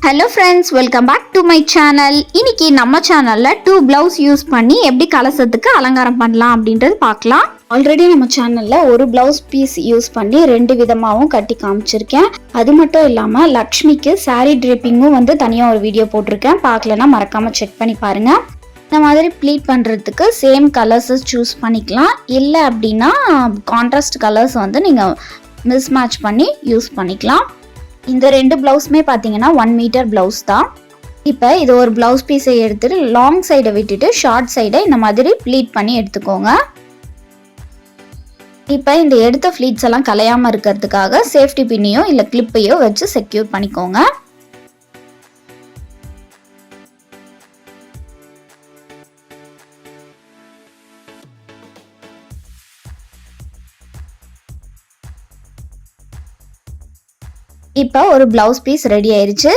Hello friends, welcome back to my channel. இன்னைக்கு நம்ம சேனல்ல 2 blouse யூஸ் பண்ணி எப்படி கலசத்துக்கு அலங்காரம் பண்ணலாம் அப்படின்றது பார்க்கலாம். ஆல்ரெடி நம்ம சேனல்ல ஒரு blouse piece யூஸ் பண்ணி ரெண்டு விதமாவும் கட்டி காமிச்சிருக்கேன். அது மட்டும் இல்லாம லக்ஷ்மிக்கு saree drapingum வந்து தனியா ஒரு வீடியோ போட்டிருக்கேன். பார்க்கலனா மறக்காம செக் பண்ணி பாருங்க. இந்த மாதிரி ப்ளீட் பண்ணுறதுக்கு சேம் கலர்ஸை சூஸ் பண்ணிக்கலாம். இல்லை அப்படின்னா கான்ட்ராஸ்ட் கலர்ஸ் வந்து நீங்கள் மிஸ்மேட்ச் பண்ணி யூஸ் பண்ணிக்கலாம். இந்த ரெண்டு ப்ளவுஸுமே பார்த்தீங்கன்னா 1 மீட்டர் ப்ளவுஸ் தான். இப்போ இது ஒரு ப்ளவுஸ் பீஸை எடுத்துட்டு லாங் சைடை விட்டுட்டு ஷார்ட் சைடை இந்த மாதிரி ப்ளீட் பண்ணி எடுத்துக்கோங்க. இப்போ இந்த எடுத்த ஃப்ளீட்ஸ் எல்லாம் கலையாமல் இருக்கிறதுக்காக சேஃப்டி பின்னையோ இல்லை கிளிப்பையோ வச்சு செக்யூர் பண்ணிக்கோங்க. இப்போ ஒரு ப்ளவுஸ் பீஸ் ரெடி ஆயிடுச்சு.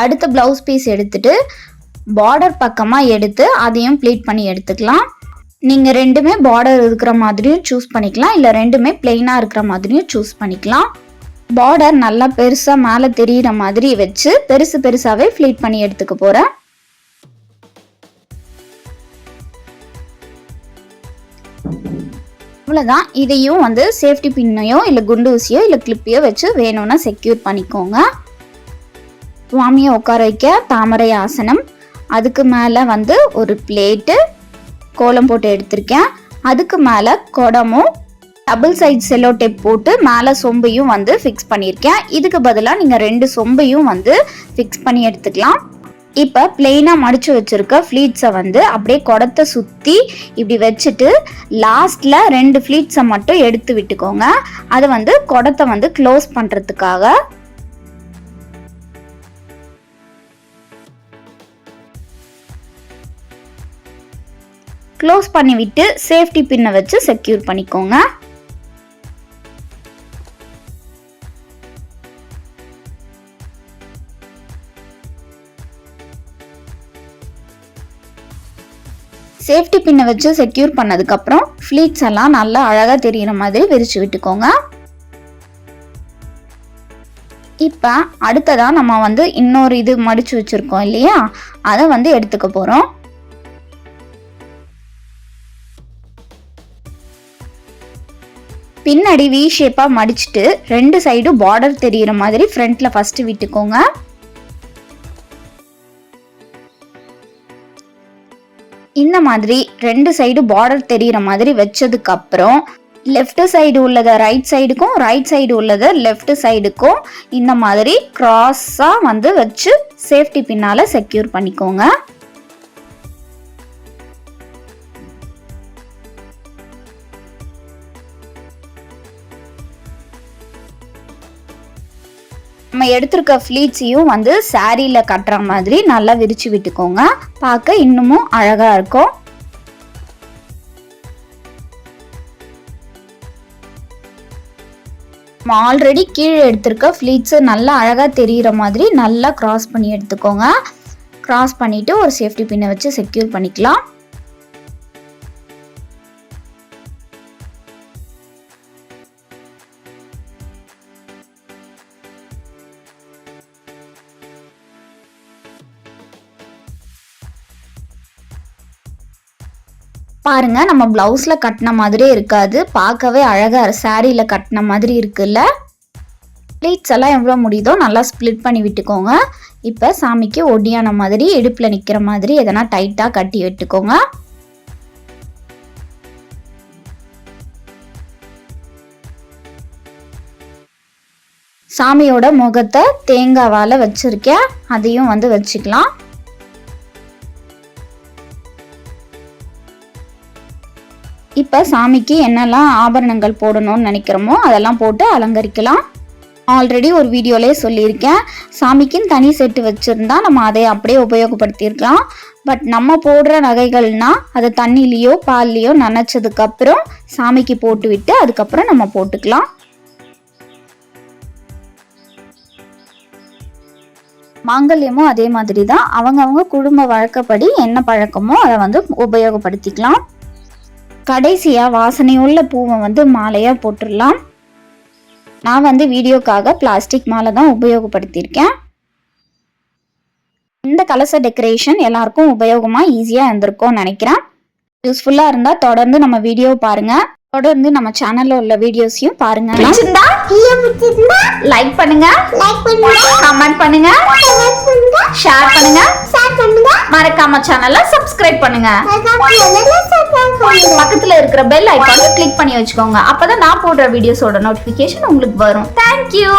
அடுத்த ப்ளவுஸ் பீஸ் எடுத்துட்டு பார்டர் பக்கமாக எடுத்து அதையும் ப்ளீட் பண்ணி எடுத்துக்கலாம். நீங்கள் ரெண்டுமே பார்டர் இருக்கிற மாதிரியும் சூஸ் பண்ணிக்கலாம், இல்லை ரெண்டுமே பிளெயினாக இருக்கிற மாதிரியும் சூஸ் பண்ணிக்கலாம். பார்டர் நல்லா பெருசாக மேலே தெரிகிற மாதிரி வச்சு பெருசாகவே ப்ளீட் பண்ணி எடுத்துக்க போகிறேன். அவ்வளோதான். இதையும் வந்து சேஃப்டி பின்னையோ இல்லை குண்டு ஊசியோ இல்லை கிளிப்பையோ வச்சு வேணும்னா செக்யூர் பண்ணிக்கோங்க. சுவாமியை உட்கார வைக்க தாமரை ஆசனம், அதுக்கு மேலே வந்து ஒரு பிளேட்டு கோலம் போட்டு எடுத்திருக்கேன். அதுக்கு மேலே குடமும் டபுள் சைட் செல்லோ டேப் போட்டு மேலே சொம்பையும் வந்து ஃபிக்ஸ் பண்ணியிருக்கேன். இதுக்கு பதிலாக நீங்கள் 2 சொம்பையும் வந்து ஃபிக்ஸ் பண்ணி எடுத்துக்கலாம். இப்போ பிளெயினாக மடித்து வச்சுருக்க ஃப்ளீட்ஸை வந்து அப்படியே குடத்தை சுற்றி இப்படி வச்சுட்டு லாஸ்ட்டில் 2 ஃப்ளீட்ஸை மட்டும் எடுத்து விட்டுக்கோங்க. அதை வந்து குடத்தை வந்து க்ளோஸ் பண்ணுறதுக்காக. க்ளோஸ் பண்ணி விட்டு சேஃப்டி பின்னை வச்சு செக்யூர் பண்ணிக்கோங்க. சேஃப்டி பின்னை வச்சு செக்யூர் பண்ணதுக்கப்புறம் ஃப்ளீட்ஸ் எல்லாம் நல்லா அழகாக தெரிகிற மாதிரி விரிச்சு விட்டுக்கோங்க. இப்போ அடுத்ததாக நம்ம வந்து இன்னொரு இது மடித்து வச்சுருக்கோம் இல்லையா, அதை வந்து எடுத்துக்க போகிறோம். பின்னாடி வி ஷேப்பாக மடிச்சுட்டு 2 சைடும் பார்டர் தெரிகிற மாதிரி ஃப்ரண்ட்டில் ஃபஸ்ட்டு விட்டுக்கோங்க. இந்த மாதிரி 2 சைடு பார்டர் தெரிகிற மாதிரி வச்சதுக்கு அப்புறம் லெஃப்ட் சைடு உள்ளதை ரைட் சைடுக்கும் ரைட் சைடு உள்ளதை லெஃப்ட் சைடுக்கும் இந்த மாதிரி கிராஸாக வந்து வச்சு சேஃப்டி பின்னால செக்யூர் பண்ணிக்கோங்க. நம்ம எடுத்திருக்க ஃப்ளீட்ஸையும் வந்து சாரியில் கட்டுற மாதிரி நல்லா விரிச்சு விட்டுக்கோங்க. பார்க்க இன்னமும் அழகாக இருக்கும். நம்ம ஆல்ரெடி கீழே எடுத்திருக்க ஃப்ளீட்ஸு நல்லா அழகாக தெரிகிற மாதிரி நல்லா கிராஸ் பண்ணி எடுத்துக்கோங்க. கிராஸ் பண்ணிவிட்டு ஒரு சேஃப்டி பின்னை வச்சு செக்யூர் பண்ணிக்கலாம். பாருங்க, நம்ம பிளவுஸ்ல கட்டின மாதிரியே இருக்காது, பார்க்கவே அழகா சாரியில கட்டின மாதிரி இருக்குல்ல. ப்ளீட்ஸ் எல்லாம் எவ்வளோ முடியுதோ நல்லா ஸ்ப்ளிட் பண்ணி விட்டுக்கோங்க. இப்போ சாமிக்கு ஒடியான மாதிரி இடுப்பில் நிற்கிற மாதிரி எதனா டைட்டாக கட்டி விட்டுக்கோங்க. சாமியோட முகத்தை தேங்காவால் வச்சிருக்கேன், அதையும் வந்து வச்சுக்கலாம். இப்போ சாமிக்கு என்னெல்லாம் ஆபரணங்கள் போடணும்னு நினைக்கிறோமோ அதெல்லாம் போட்டு அலங்கரிக்கலாம். ஆல்ரெடி ஒரு வீடியோலே சொல்லியிருக்கேன், சாமிக்குன்னு தனி செட்டு வச்சுருந்தா நம்ம அதை அப்படியே உபயோகப்படுத்தியிருக்கலாம். பட் நம்ம போடுற நகைகள்னா அதை தண்ணிலேயோ பால்லையோ நனைச்சதுக்கப்புறம் சாமிக்கு போட்டு விட்டு அதுக்கப்புறம் நம்ம போட்டுக்கலாம். மாங்கல்யமும் அதே மாதிரி தான், அவங்கவுங்க குடும்ப வழக்கப்படி என்ன பழக்கமோ அதை வந்து உபயோகப்படுத்திக்கலாம். கடைசியாக வாசனையுள்ள பூவை வந்து மாலையாக போட்டுடலாம். நான் வந்து வீடியோக்காக பிளாஸ்டிக் மாலை தான் உபயோகப்படுத்தியிருக்கேன். கலச டெக்கரேஷன் எல்லாருக்கும் உபயோகமா ஈஸியா இருந்திருக்கும்னு நினைக்கிறேன். யூஸ்ஃபுல்லா இருந்தா தொடர்ந்து நம்ம வீடியோ பாருங்க. தொடர்ந்து நம்ம சேனல்ல உள்ள வீடியோஸையும் பாருங்க. லைக் பண்ணுங்க, கமெண்ட் பண்ணுங்க, ஷேர் பண்ணுங்க, மறக்காம சேனலை சப்ஸ்கிரைப் பண்ணுங்க. பக்கத்துல இருக்கிற பெல் ஐகானை கிளிக் பண்ணி வச்சுக்கோங்க. அப்பதான் நான் போடுற வீடியோஸோட நோட்டிபிகேஷன் உங்களுக்கு வரும். தேங்க்யூ.